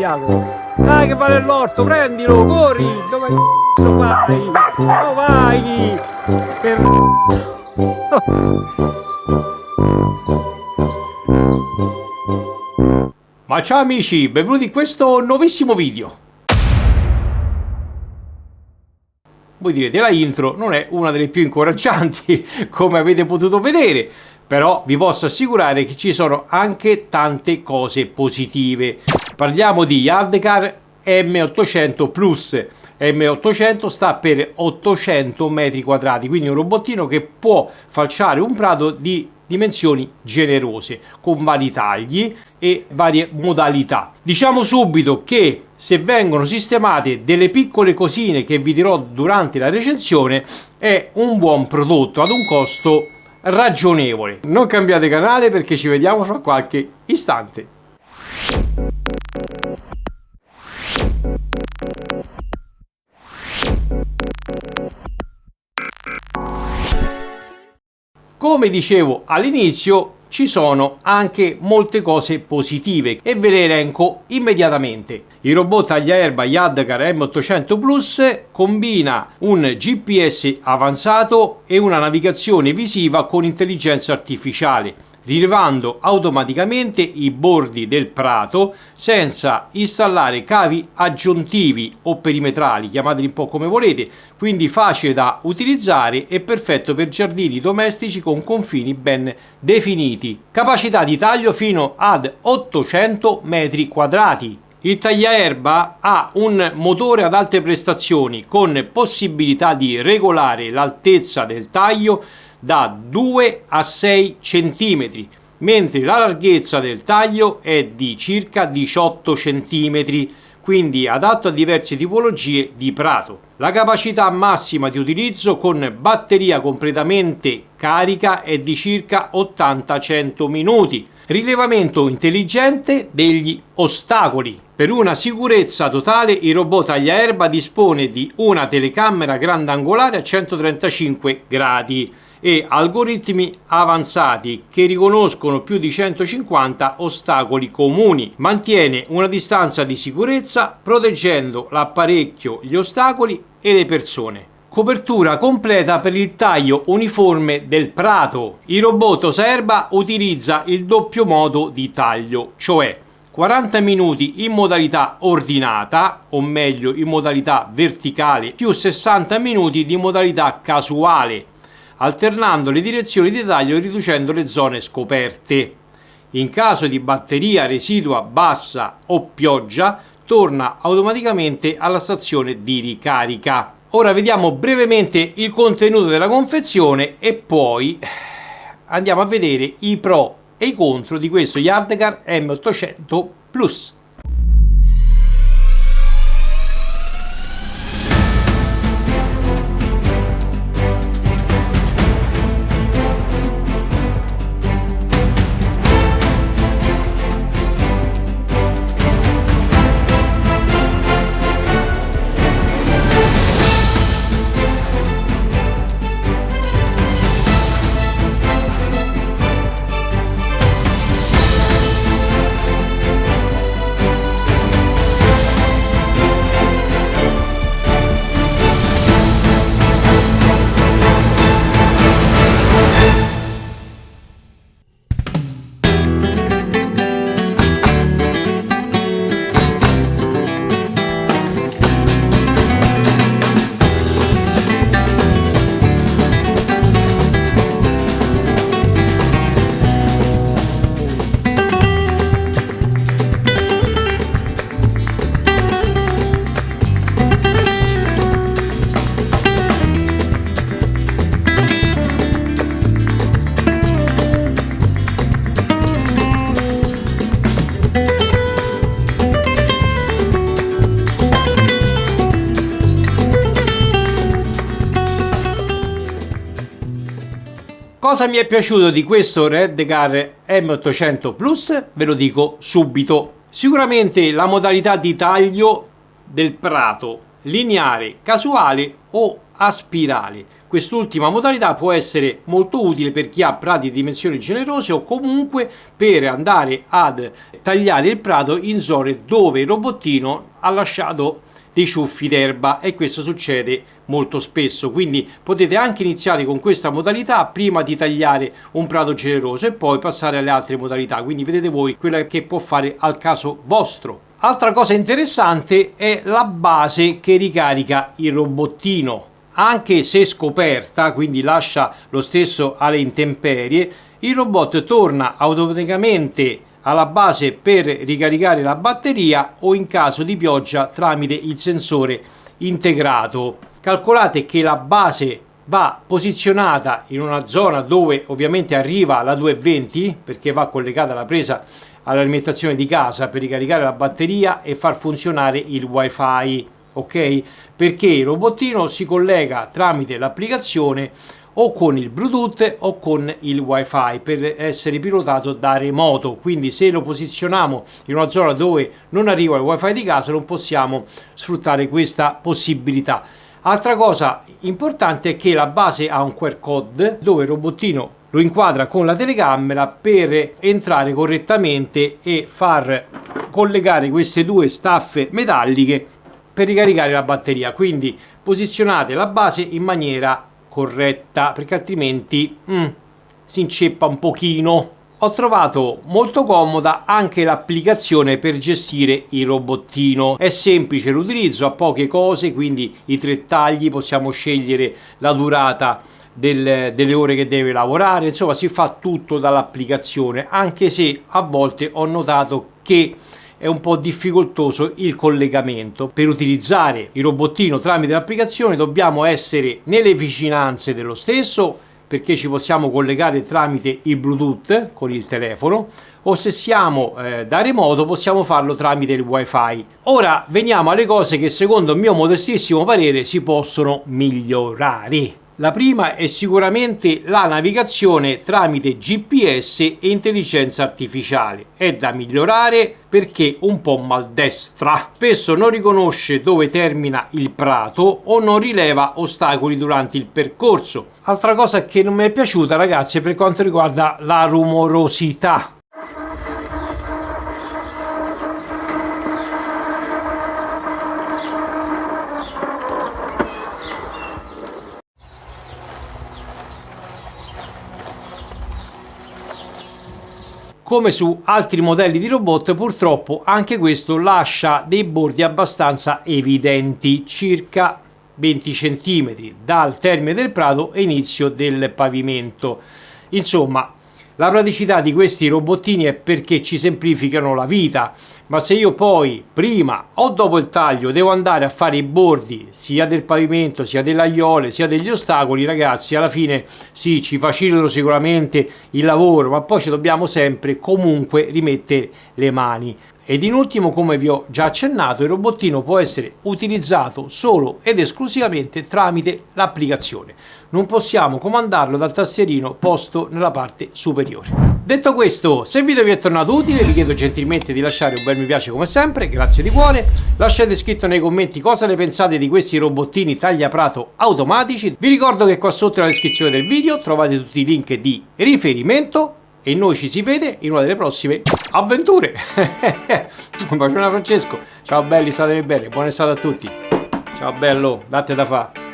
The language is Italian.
ubriaco. Dai che vale l'orto, prendilo, corri! Dove c***o vai? Dove vai? Ma ciao amici, benvenuti in questo nuovissimo video. Voi direte, la intro non è una delle più incoraggianti, come avete potuto vedere, però vi posso assicurare che ci sono anche tante cose positive. Parliamo di Yardcar M800 Plus. M800 sta per 800 metri quadrati, quindi un robottino che può falciare un prato di dimensioni generose, con vari tagli e varie modalità. Diciamo subito che se vengono sistemate delle piccole cosine che vi dirò durante la recensione, è un buon prodotto ad un costo ragionevole. Non cambiate canale perché ci vediamo fra qualche istante. Come dicevo all'inizio, ci sono anche molte cose positive e ve le elenco immediatamente. Il robot tagliaerba Yardcar M800 Plus combina un GPS avanzato e una navigazione visiva con intelligenza artificiale, rilevando automaticamente i bordi del prato senza installare cavi aggiuntivi o perimetrali, chiamateli un po' come volete, quindi facile da utilizzare e perfetto per giardini domestici con confini ben definiti. Capacità di taglio fino ad 800 metri quadrati. Il tagliaerba ha un motore ad alte prestazioni con possibilità di regolare l'altezza del taglio da 2 a 6 cm, mentre la larghezza del taglio è di circa 18 cm, quindi adatto a diverse tipologie di prato. La capacità massima di utilizzo con batteria completamente carica è di circa 80-100 minuti. Rilevamento intelligente degli ostacoli. Per una sicurezza totale il robot tagliaerba dispone di una telecamera grandangolare a 135 gradi e algoritmi avanzati che riconoscono più di 150 ostacoli comuni. Mantiene una distanza di sicurezza proteggendo l'apparecchio, gli ostacoli e le persone. Copertura completa per il taglio uniforme del prato. Il robot tagliaerba utilizza il doppio modo di taglio, cioè 40 minuti in modalità ordinata, o meglio in modalità verticale, più 60 minuti di modalità casuale, alternando le direzioni di taglio e riducendo le zone scoperte. In caso di batteria residua bassa o pioggia, torna automaticamente alla stazione di ricarica. Ora vediamo brevemente il contenuto della confezione e poi andiamo a vedere i pro e i contro di questo Yardcar M800 Plus. Cosa mi è piaciuto di questo Yardcar M800 Plus? Ve lo dico subito. Sicuramente la modalità di taglio del prato, lineare, casuale o a spirale. Quest'ultima modalità può essere molto utile per chi ha prati di dimensioni generose o comunque per andare ad tagliare il prato in zone dove il robottino ha lasciato dei ciuffi d'erba, e questo succede molto spesso. Quindi potete anche iniziare con questa modalità prima di tagliare un prato generoso e poi passare alle altre modalità, quindi vedete voi quella che può fare al caso vostro. Altra cosa interessante è la base che ricarica il robottino. Anche se scoperta, quindi lascia lo stesso alle intemperie, il robot torna automaticamente alla base per ricaricare la batteria o in caso di pioggia tramite il sensore integrato. Calcolate che la base va posizionata in una zona dove ovviamente arriva la 220, perché va collegata alla presa all'alimentazione di casa per ricaricare la batteria e far funzionare il wifi, ok? Perché il robottino si collega tramite l'applicazione o con il Bluetooth o con il wifi per essere pilotato da remoto. Quindi se lo posizioniamo in una zona dove non arriva il wifi di casa non possiamo sfruttare questa possibilità. Altra cosa importante è che la base ha un QR code dove il robottino lo inquadra con la telecamera per entrare correttamente e far collegare queste due staffe metalliche per ricaricare la batteria. Quindi posizionate la base in maniera corretta, perché altrimenti si inceppa un pochino. Ho trovato molto comoda anche l'applicazione per gestire il robottino. È semplice l'utilizzo, ha poche cose, quindi i 3 tagli, possiamo scegliere la durata delle ore che deve lavorare, insomma si fa tutto dall'applicazione, anche se a volte ho notato che è un po' difficoltoso il collegamento. Per utilizzare il robottino tramite l'applicazione dobbiamo essere nelle vicinanze dello stesso, perché ci possiamo collegare tramite il Bluetooth con il telefono, o se siamo da remoto possiamo farlo tramite il wifi. Ora veniamo alle cose che secondo il mio modestissimo parere si possono migliorare. La prima è sicuramente la navigazione tramite GPS e intelligenza artificiale. È da migliorare perché un po' maldestra. Spesso non riconosce dove termina il prato o non rileva ostacoli durante il percorso. Altra cosa che non mi è piaciuta, ragazzi, è per quanto riguarda la rumorosità. Come su altri modelli di robot, purtroppo anche questo lascia dei bordi abbastanza evidenti, circa 20 cm dal termine del prato e inizio del pavimento. Insomma, la praticità di questi robottini è perché ci semplificano la vita, ma se io poi prima o dopo il taglio devo andare a fare i bordi sia del pavimento, sia delle aiole, sia degli ostacoli, ragazzi, alla fine sì, ci facilitano sicuramente il lavoro, ma poi ci dobbiamo sempre comunque rimettere le mani. Ed in ultimo, come vi ho già accennato, il robottino può essere utilizzato solo ed esclusivamente tramite l'applicazione. Non possiamo comandarlo dal tastierino posto nella parte superiore. Detto questo, se il video vi è tornato utile, vi chiedo gentilmente di lasciare un bel mi piace come sempre, grazie di cuore. Lasciate scritto nei commenti cosa ne pensate di questi robottini tagliaprato automatici. Vi ricordo che qua sotto nella descrizione del video trovate tutti i link di riferimento. E noi ci si vede in una delle prossime avventure. Un bacione a Francesco. Ciao belli, state bene. Buona estate a tutti. Ciao bello, date da fa'.